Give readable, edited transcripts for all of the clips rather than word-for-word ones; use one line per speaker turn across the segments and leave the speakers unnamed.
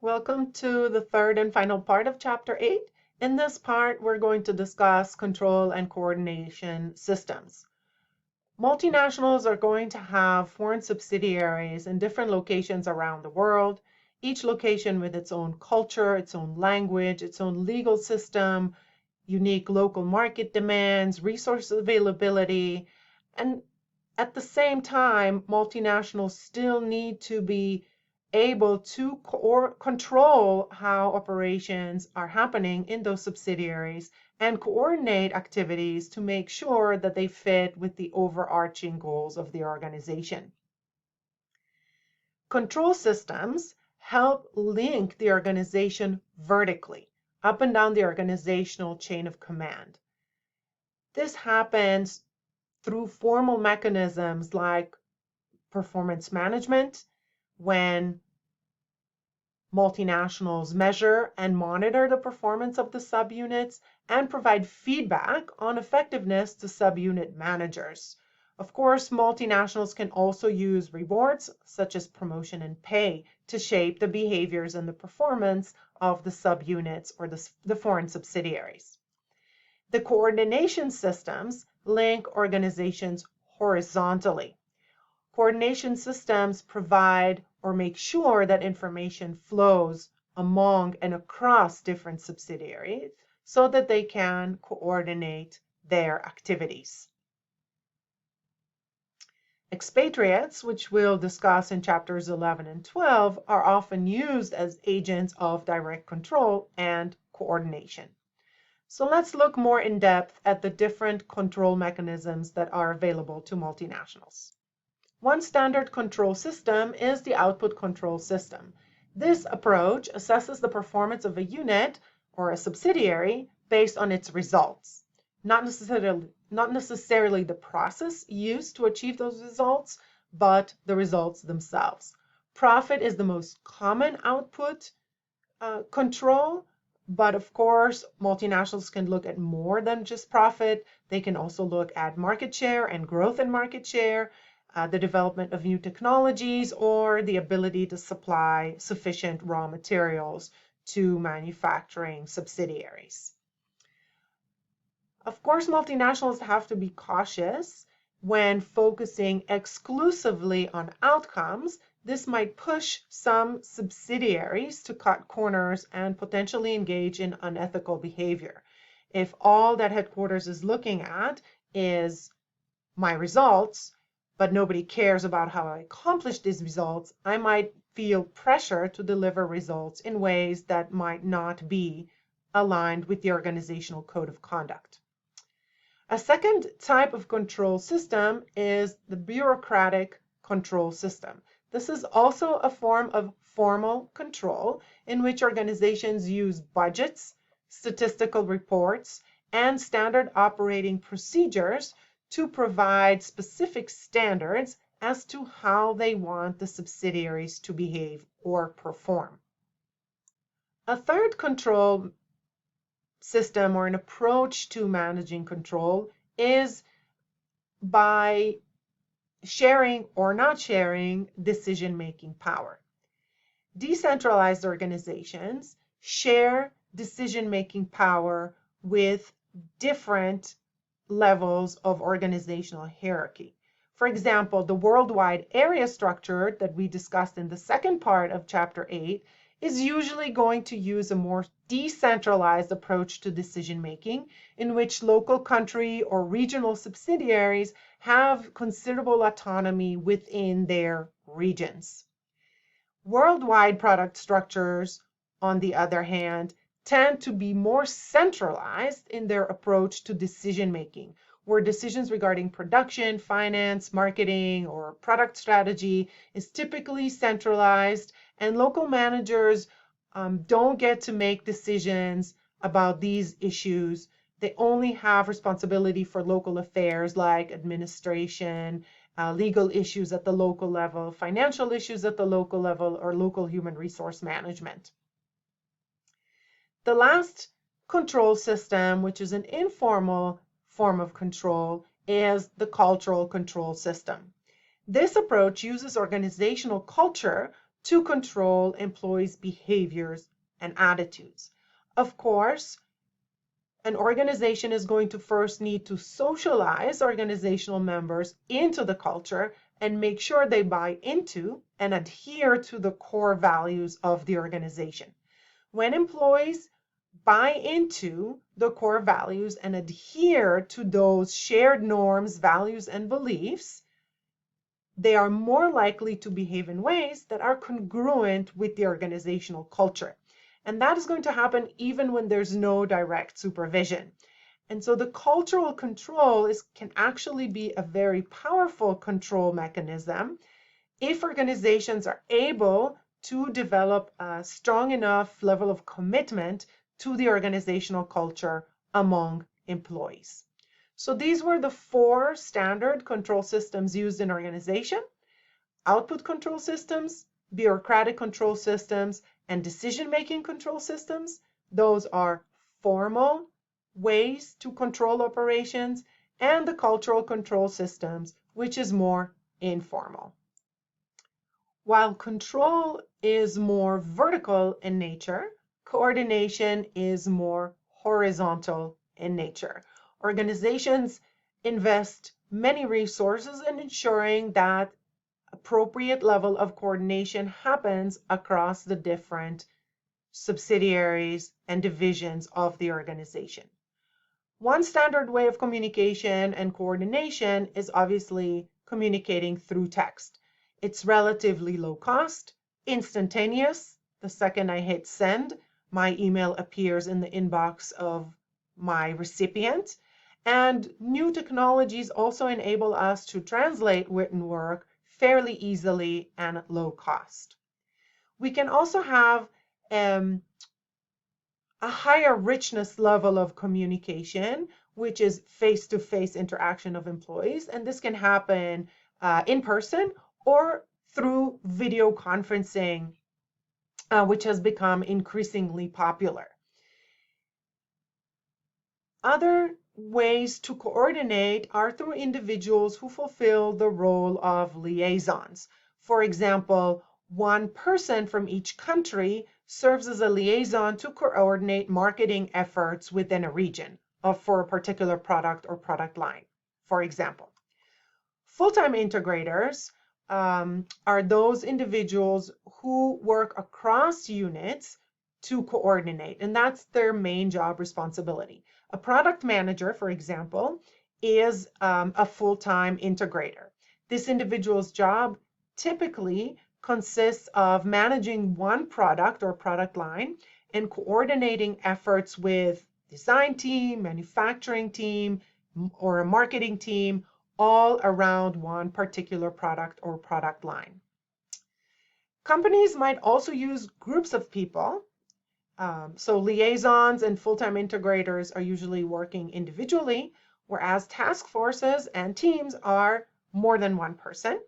Welcome to the third and final part of Chapter 8. In this part, we're going to discuss control and coordination systems. Multinationals are going to have foreign subsidiaries in different locations around the world, each location with its own culture, its own language, its own legal system, unique local market demands, resource availability, and at the same time, multinationals still need to be able to control how operations are happening in those subsidiaries and coordinate activities to make sure that they fit with the overarching goals of the organization. Control systems help link the organization vertically, up and down the organizational chain of command. This happens through formal mechanisms like performance management, when multinationals measure and monitor the performance of the subunits and provide feedback on effectiveness to subunit managers. Of course, multinationals can also use rewards, such as promotion and pay, to shape the behaviors and the performance of the subunits or the foreign subsidiaries. The coordination systems link organizations horizontally. Coordination systems provide or make sure that information flows among and across different subsidiaries so that they can coordinate their activities. Expatriates, which we'll discuss in chapters 11 and 12, are often used as agents of direct control and coordination. So let's look more in depth at the different control mechanisms that are available to multinationals. One standard control system is the output control system. This approach assesses the performance of a unit or a subsidiary based on its results, not necessarily the process used to achieve those results, but the results themselves. Profit is the most common output control, but of course, multinationals can look at more than just profit. They can also look at market share and growth in market share, the development of new technologies, or the ability to supply sufficient raw materials to manufacturing subsidiaries. Of course, multinationals have to be cautious when focusing exclusively on outcomes. This might push some subsidiaries to cut corners and potentially engage in unethical behavior. If all that headquarters is looking at is my results, but nobody cares about how I accomplish these results, I might feel pressure to deliver results in ways that might not be aligned with the organizational code of conduct. A second type of control system is the bureaucratic control system. This is also a form of formal control in which organizations use budgets, statistical reports, and standard operating procedures to provide specific standards as to how they want the subsidiaries to behave or perform. A third control system or an approach to managing control is by sharing or not sharing decision-making power. Decentralized organizations share decision-making power with different levels of organizational hierarchy. For example, the worldwide area structure that we discussed in the second part of Chapter 8 is usually going to use a more decentralized approach to decision-making, in which local country or regional subsidiaries have considerable autonomy within their regions. Worldwide product structures, on the other hand, tend to be more centralized in their approach to decision-making, where decisions regarding production, finance, marketing, or product strategy is typically centralized, and local managers don't get to make decisions about these issues. They only have responsibility for local affairs like administration, legal issues at the local level, financial issues at the local level, or local human resource management. The last control system, which is an informal form of control, is the cultural control system. This approach uses organizational culture to control employees' behaviors and attitudes. Of course, an organization is going to first need to socialize organizational members into the culture and make sure they buy into and adhere to the core values of the organization. When employees buy into the core values and adhere to those shared norms, values, and beliefs, they are more likely to behave in ways that are congruent with the organizational culture. And that is going to happen even when there's no direct supervision. And so the cultural control can actually be a very powerful control mechanism if organizations are able to develop a strong enough level of commitment to the organizational culture among employees. So these were the 4 standard control systems used in organization: output control systems, bureaucratic control systems, and decision-making control systems. Those are formal ways to control operations, and the cultural control systems, which is more informal. While control is more vertical in nature, coordination is more horizontal in nature. Organizations invest many resources in ensuring that appropriate level of coordination happens across the different subsidiaries and divisions of the organization. One standard way of communication and coordination is obviously communicating through text. It's relatively low cost, instantaneous. The second I hit send, my email appears in the inbox of my recipient. And new technologies also enable us to translate written work fairly easily and at low cost. We can also have a higher richness level of communication, which is face-to-face interaction of employees. And this can happen in person or through video conferencing, which has become increasingly popular. Other ways to coordinate are through individuals who fulfill the role of liaisons. For example, one person from each country serves as a liaison to coordinate marketing efforts within a region for a particular product or product line, for example. Full-time integrators are those individuals who work across units to coordinate, and that's their main job responsibility. A product manager, for example, is a full-time integrator. This individual's job typically consists of managing one product or product line and coordinating efforts with design team, manufacturing team, or a marketing team, all around one particular product or product line. Companies might also use groups of people. So liaisons and full-time integrators are usually working individually, whereas task forces and teams are more than one person.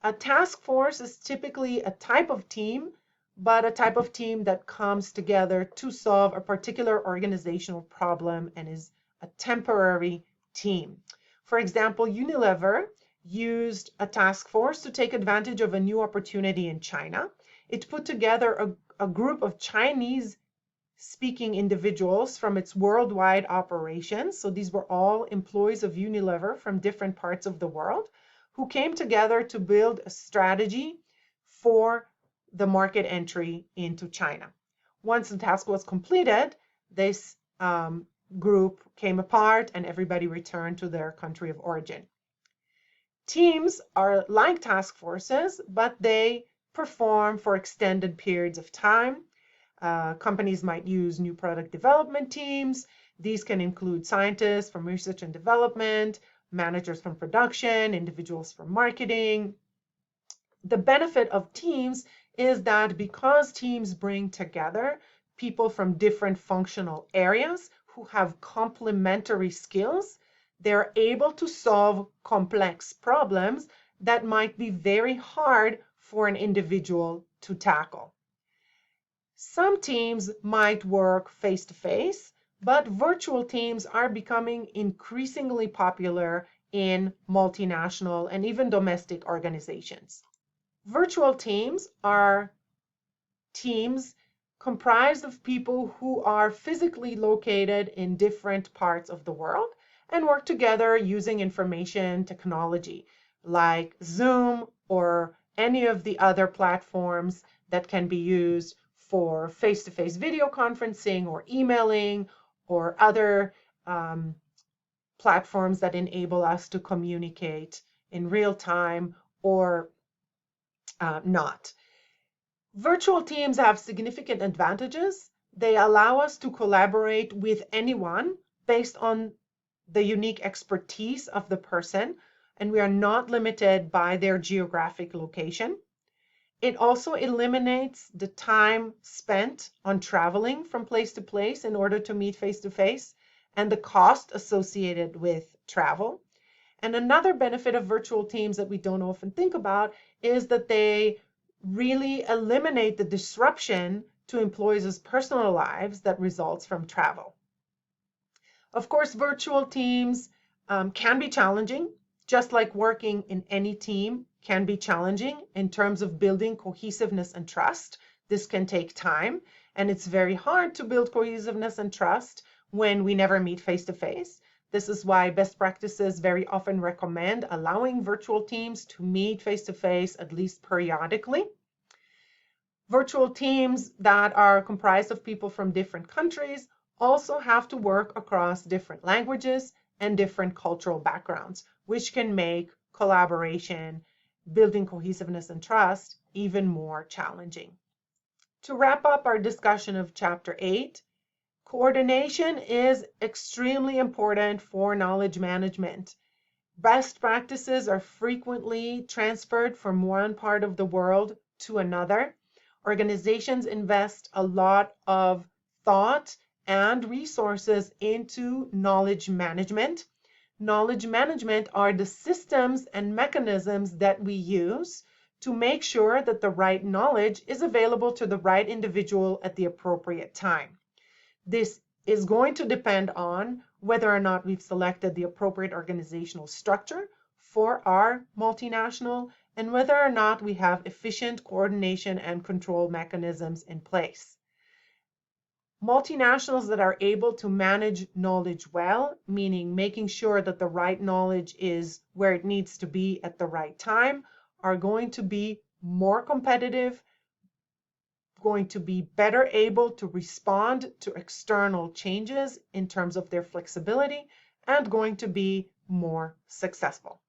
A task force is typically a type of team, but a type of team that comes together to solve a particular organizational problem and is a temporary team. For example, Unilever used a task force to take advantage of a new opportunity in China. It put together a group of Chinese-speaking individuals from its worldwide operations. So these were all employees of Unilever from different parts of the world who came together to build a strategy for the market entry into China. Once the task was completed, this group came apart and everybody returned to their country of origin. Teams are like task forces, but they perform for extended periods of time. Companies might use new product development teams. These can include scientists from research and development, managers from production, individuals from marketing. The benefit of teams is that because teams bring together people from different functional areas who have complementary skills, they're able to solve complex problems that might be very hard for an individual to tackle. Some teams might work face-to-face, but virtual teams are becoming increasingly popular in multinational and even domestic organizations. Virtual teams are teams comprised of people who are physically located in different parts of the world and work together using information technology like Zoom or any of the other platforms that can be used for face-to-face video conferencing or emailing or other platforms that enable us to communicate in real time or not. Virtual teams have significant advantages. They allow us to collaborate with anyone based on the unique expertise of the person, and we are not limited by their geographic location. It also eliminates the time spent on traveling from place to place in order to meet face to face and the cost associated with travel. And another benefit of virtual teams that we don't often think about is that they really eliminate the disruption to employees' personal lives that results from travel. Of course, virtual teams can be challenging, just like working in any team can be challenging in terms of building cohesiveness and trust. This can take time, and it's very hard to build cohesiveness and trust when we never meet face to face. This is why best practices very often recommend allowing virtual teams to meet face to face at least periodically. Virtual teams that are comprised of people from different countries also have to work across different languages and different cultural backgrounds, which can make collaboration, building cohesiveness and trust even more challenging. To wrap up our discussion of Chapter 8, coordination is extremely important for knowledge management. Best practices are frequently transferred from one part of the world to another. Organizations invest a lot of thought and resources into knowledge management. Knowledge management are the systems and mechanisms that we use to make sure that the right knowledge is available to the right individual at the appropriate time. This is going to depend on whether or not we've selected the appropriate organizational structure for our multinational and whether or not we have efficient coordination and control mechanisms in place. Multinationals that are able to manage knowledge well, meaning making sure that the right knowledge is where it needs to be at the right time, are going to be more competitive, going to be better able to respond to external changes in terms of their flexibility, and going to be more successful.